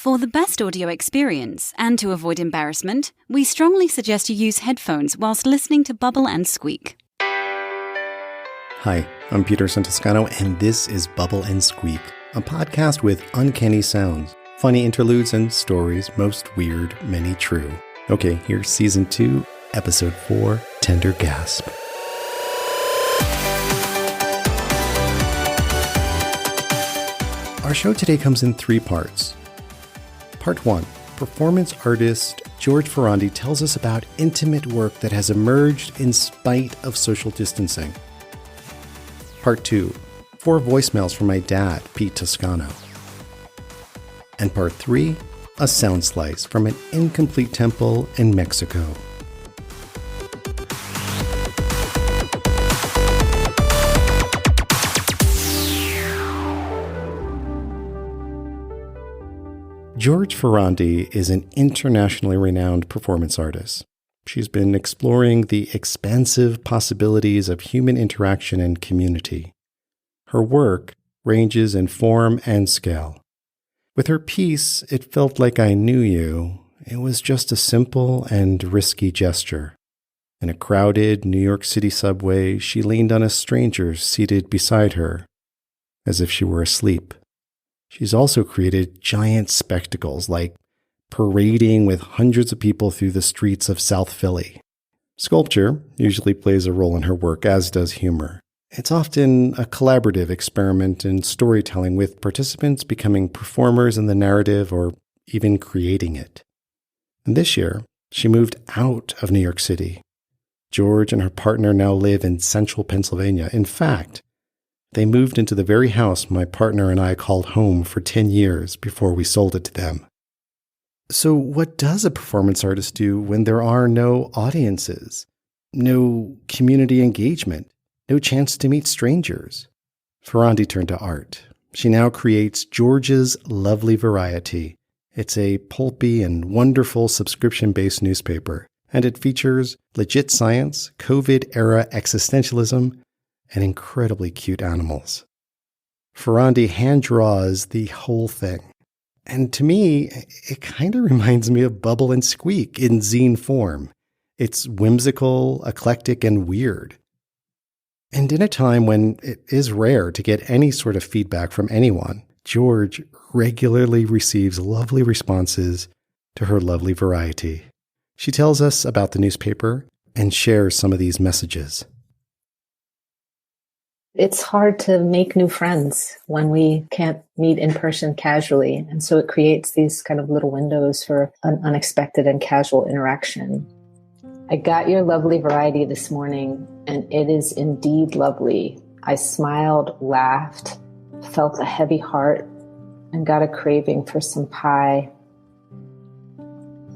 For the best audio experience and to avoid embarrassment, we strongly suggest you use headphones whilst listening to Bubble and Squeak. Hi, I'm Peter Santoscano, and this is Bubble and Squeak, a podcast with uncanny sounds, funny interludes, and stories most weird, many true. Okay, here's Season 2, Episode 4, Tender Gasp. Our show today comes in 3 parts. Part 1, performance artist George Ferrandi tells us about intimate work that has emerged in spite of social distancing. Part 2, 4 voicemails from my dad, Pete Toscano. And Part 3, a sound slice from an incomplete temple in Mexico. George Ferrandi is an internationally renowned performance artist. She's been exploring the expansive possibilities of human interaction and community. Her work ranges in form and scale. With her piece, It Felt Like I Knew You, it was just a simple and risky gesture. In a crowded New York City subway, she leaned on a stranger seated beside her, as if she were asleep. She's also created giant spectacles like parading with hundreds of people through the streets of South Philly. Sculpture usually plays a role in her work, as does humor. It's often a collaborative experiment in storytelling, with participants becoming performers in the narrative or even creating it. And this year, she moved out of New York City. George and her partner now live in central Pennsylvania. In fact, they moved into the very house my partner and I called home for 10 years before we sold it to them. So what does a performance artist do when there are no audiences, no community engagement, no chance to meet strangers? Ferrandi turned to art. She now creates George's Lovely Variety. It's a pulpy and wonderful subscription-based newspaper, and it features legit science, COVID-era existentialism, and incredibly cute animals. Ferrandi hand draws the whole thing. And to me, it kind of reminds me of Bubble and Squeak in zine form. It's whimsical, eclectic, and weird. And in a time when it is rare to get any sort of feedback from anyone, George regularly receives lovely responses to her lovely variety. She tells us about the newspaper and shares some of these messages. It's hard to make new friends when we can't meet in person casually. And so it creates these kind of little windows for an unexpected and casual interaction. I got your lovely variety this morning, and it is indeed lovely. I smiled, laughed, felt a heavy heart, and got a craving for some pie.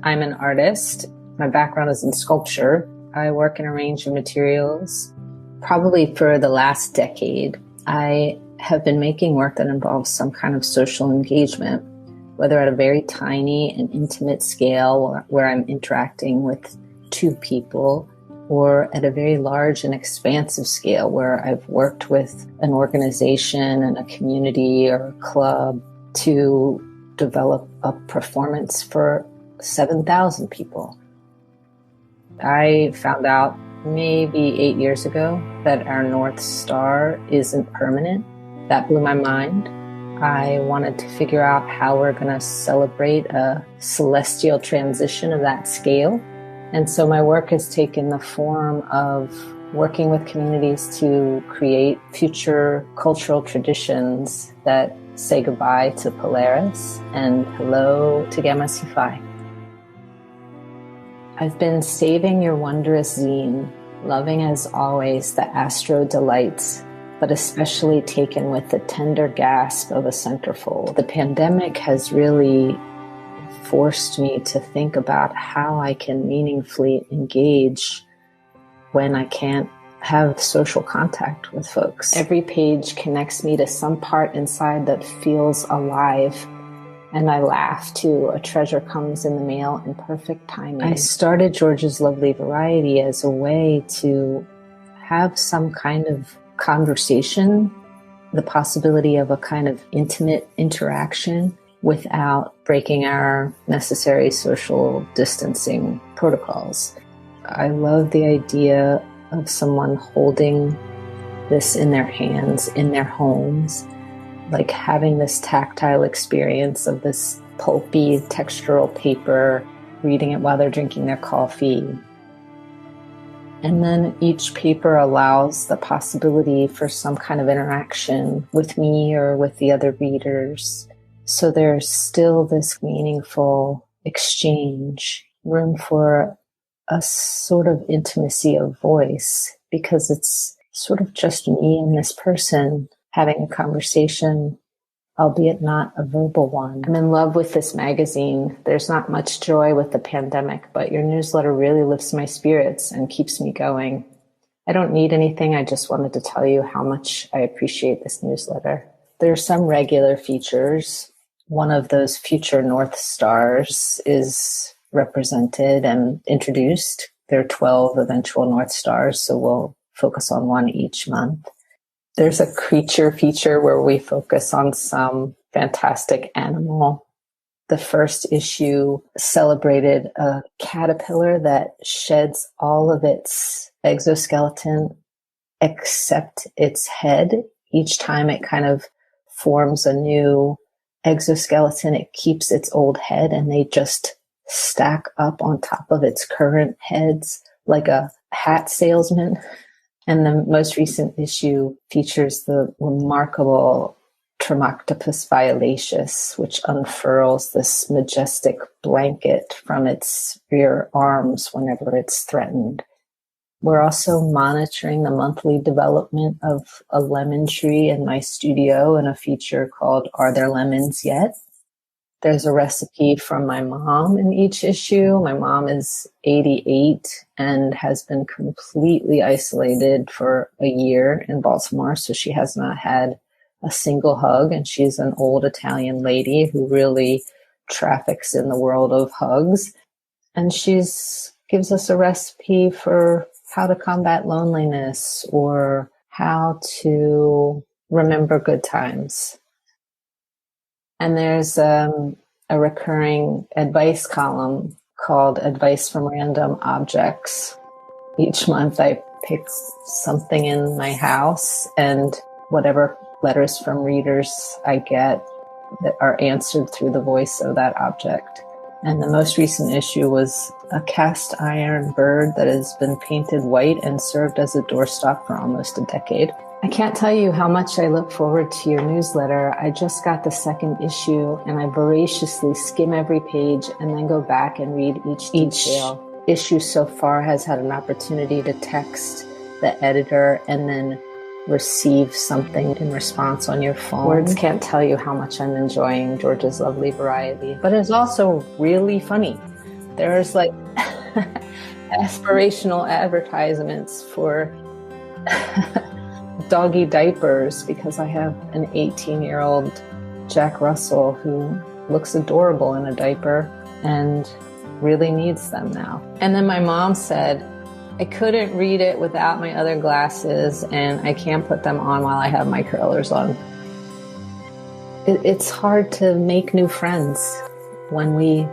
I'm an artist. My background is in sculpture. I work in a range of materials. Probably for the last decade, I have been making work that involves some kind of social engagement, whether at a very tiny and intimate scale where I'm interacting with 2 people, or at a very large and expansive scale where I've worked with an organization and a community or a club to develop a performance for 7,000 people. I found out maybe 8 years ago that our North Star isn't permanent. That blew my mind. I wanted to figure out how we're going to celebrate a celestial transition of that scale. And so my work has taken the form of working with communities to create future cultural traditions that say goodbye to Polaris and hello to Gamma Psi Phi. I've been saving your wondrous zine, loving as always the astro delights, but especially taken with the tender gasp of a centerfold. The pandemic has really forced me to think about how I can meaningfully engage when I can't have social contact with folks. Every page connects me to some part inside that feels alive. And I laugh too. A treasure comes in the mail in perfect timing. I started George's Lovely Variety as a way to have some kind of conversation, the possibility of a kind of intimate interaction without breaking our necessary social distancing protocols. I love the idea of someone holding this in their hands, in their homes, like having this tactile experience of this pulpy textural paper, reading it while they're drinking their coffee. And then each paper allows the possibility for some kind of interaction with me or with the other readers. So there's still this meaningful exchange, room for a sort of intimacy of voice, because it's sort of just me and this person having a conversation, albeit not a verbal one. I'm in love with this magazine. There's not much joy with the pandemic, but your newsletter really lifts my spirits and keeps me going. I don't need anything. I just wanted to tell you how much I appreciate this newsletter. There are some regular features. One of those future North Stars is represented and introduced. There are 12 eventual North Stars, so we'll focus on one each month. There's a creature feature where we focus on some fantastic animal. The first issue celebrated a caterpillar that sheds all of its exoskeleton except its head. Each time it kind of forms a new exoskeleton, it keeps its old head, and they just stack up on top of its current heads like a hat salesman. And the most recent issue features the remarkable Tremoctopus violaceus, which unfurls this majestic blanket from its rear arms whenever it's threatened. We're also monitoring the monthly development of a lemon tree in my studio in a feature called Are There Lemons Yet? There's a recipe from my mom in each issue. My mom is 88 and has been completely isolated for a year in Baltimore, so she has not had a single hug, and she's an old Italian lady who really traffics in the world of hugs. And she's gives us a recipe for how to combat loneliness or how to remember good times. And there's a recurring advice column called Advice from Random Objects. Each month I pick something in my house, and whatever letters from readers I get that are answered through the voice of that object. And the most recent issue was a cast iron bird that has been painted white and served as a doorstop for almost a decade. I can't tell you how much I look forward to your newsletter. I just got the second issue, and I voraciously skim every page and then go back and read each detail. Issue so far has had an opportunity to text the editor and then receive something in response on your phone. Words can't tell you how much I'm enjoying George's lovely variety, but it's also really funny. There's like aspirational advertisements for doggy diapers, because I have an 18-year-old Jack Russell who looks adorable in a diaper and really needs them now. And then my mom said, I couldn't read it without my other glasses, and I can't put them on while I have my curlers on. It's hard to make new friends when we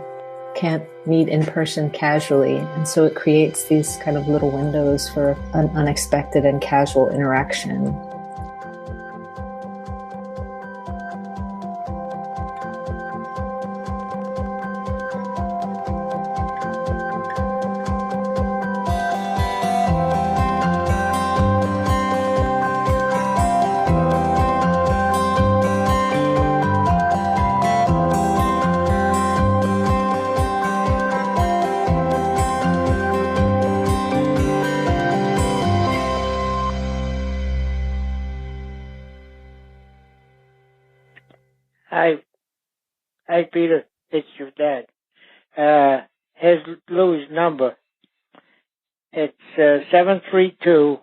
can't meet in person casually, and so it creates these kind of little windows for an unexpected and casual interaction. Hi, Peter. It's your dad. Here's Lou's number. It's 732.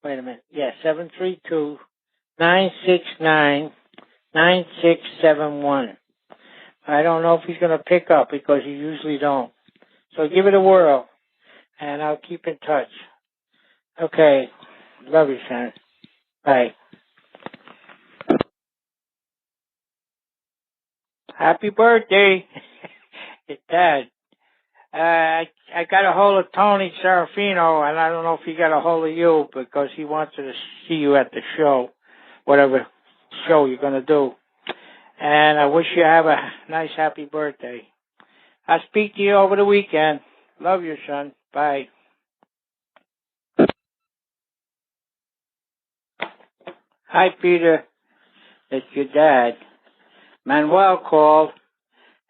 Wait a minute. Yeah, 732-969-9671. I don't know if he's going to pick up because he usually don't. So give it a whirl, and I'll keep in touch. Okay. Love you, son. Bye. Happy birthday, your dad. I got a hold of Tony Serafino, and I don't know if he got a hold of you because he wants to see you at the show, whatever show you're going to do. And I wish you have a nice, happy birthday. I'll speak to you over the weekend. Love you, son. Bye. Hi, Peter. It's your dad. Manuel called,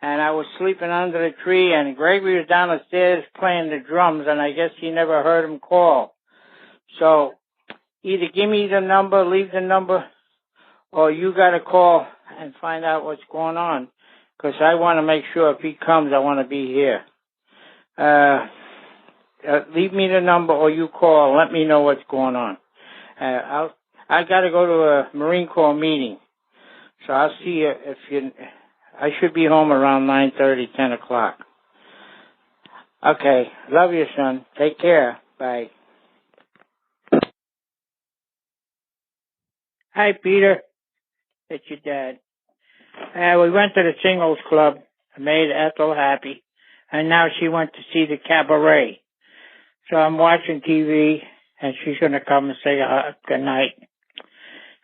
and I was sleeping under the tree, and Gregory was down the stairs playing the drums, and I guess he never heard him call. So either give me the number, leave the number, or you got to call and find out what's going on, because I want to make sure if he comes, I want to be here. Leave me the number, or you call. Let me know what's going on. I got to go to a Marine Corps meeting, so I'll see you if you. I should be home around 9:30, 10 o'clock. Okay, love you, son. Take care. Bye. Hi, Peter. It's your dad. We went to the singles club. I made Ethel happy, and now she went to see the cabaret. So I'm watching TV, and she's going to come and say good night.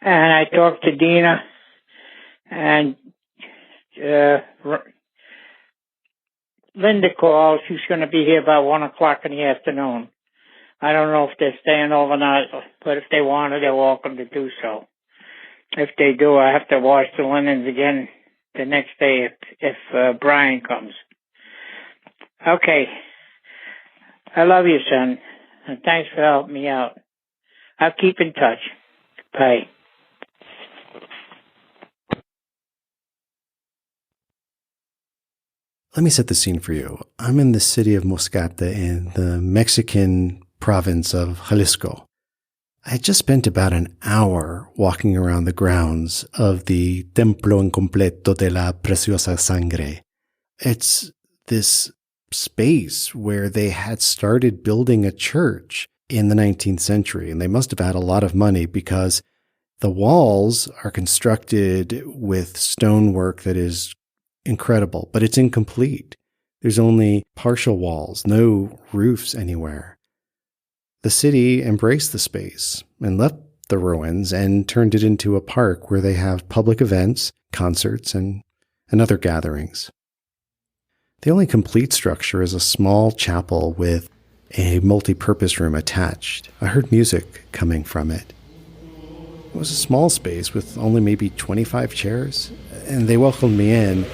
And I talked to Dina, and Linda called. She's going to be here about 1 o'clock in the afternoon. I don't know if they're staying overnight, but if they want to, they're welcome to do so. If they do, I have to wash the linens again the next day if Brian comes. Okay. I love you, son, and thanks for helping me out. I'll keep in touch. Bye. Let me set the scene for you. I'm in the city of Moscate in the Mexican province of Jalisco. I had just spent about an hour walking around the grounds of the Templo Incompleto de la Preciosa Sangre. It's this space where they had started building a church in the 19th century, and they must have had a lot of money because the walls are constructed with stonework that is incredible, but it's incomplete. There's only partial walls, no roofs anywhere. The city embraced the space and left the ruins and turned it into a park where they have public events, concerts, and other gatherings. The only complete structure is a small chapel with a multi-purpose room attached. I heard music coming from it. It was a small space with only maybe 25 chairs, and they welcomed me in.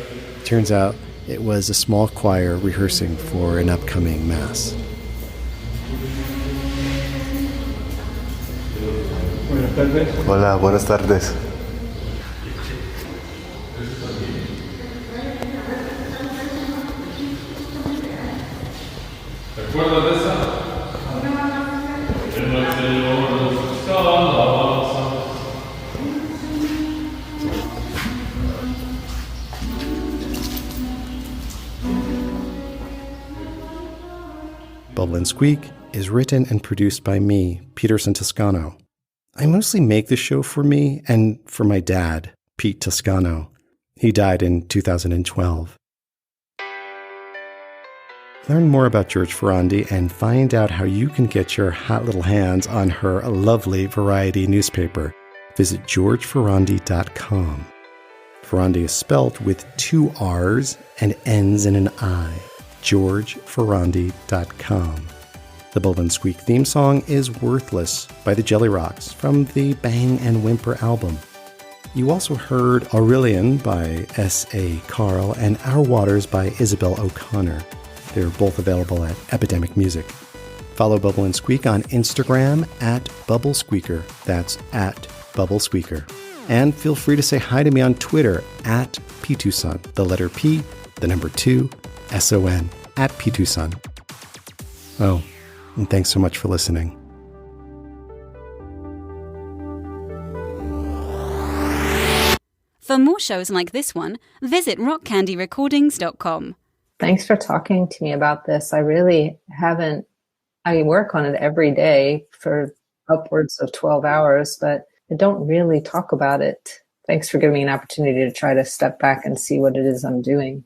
Turns out it was a small choir rehearsing for an upcoming mass. Hola, buenas tardes. Bubble and Squeak is written and produced by me, Peterson Toscano. I mostly make the show for me and for my dad, Pete Toscano. He died in 2012. Learn more about George Ferrandi and find out how you can get your hot little hands on her lovely variety newspaper. Visit georgeferrandi.com. Ferrandi is spelt with 2 R's and ends in an I. georgeferrandi.com. The Bubble and Squeak theme song is Worthless by the Jelly Rocks from the Bang and Whimper album. You also heard Aurelian by S.A. Carl and Our Waters by Isabel O'Connor. They're both available at Epidemic Music. Follow Bubble and Squeak on Instagram at Bubble Squeaker. That's at Bubble Squeaker. And feel free to say hi to me on Twitter at P2Son, the letter P, the number 2, S-O-N, at P2Son. Oh, and thanks so much for listening. For more shows like this one, visit rockcandyrecordings.com. Thanks for talking to me about this. I really haven't, I work on it every day for upwards of 12 hours, but I don't really talk about it Thanks for giving me an opportunity to try to step back and see what it is I'm doing.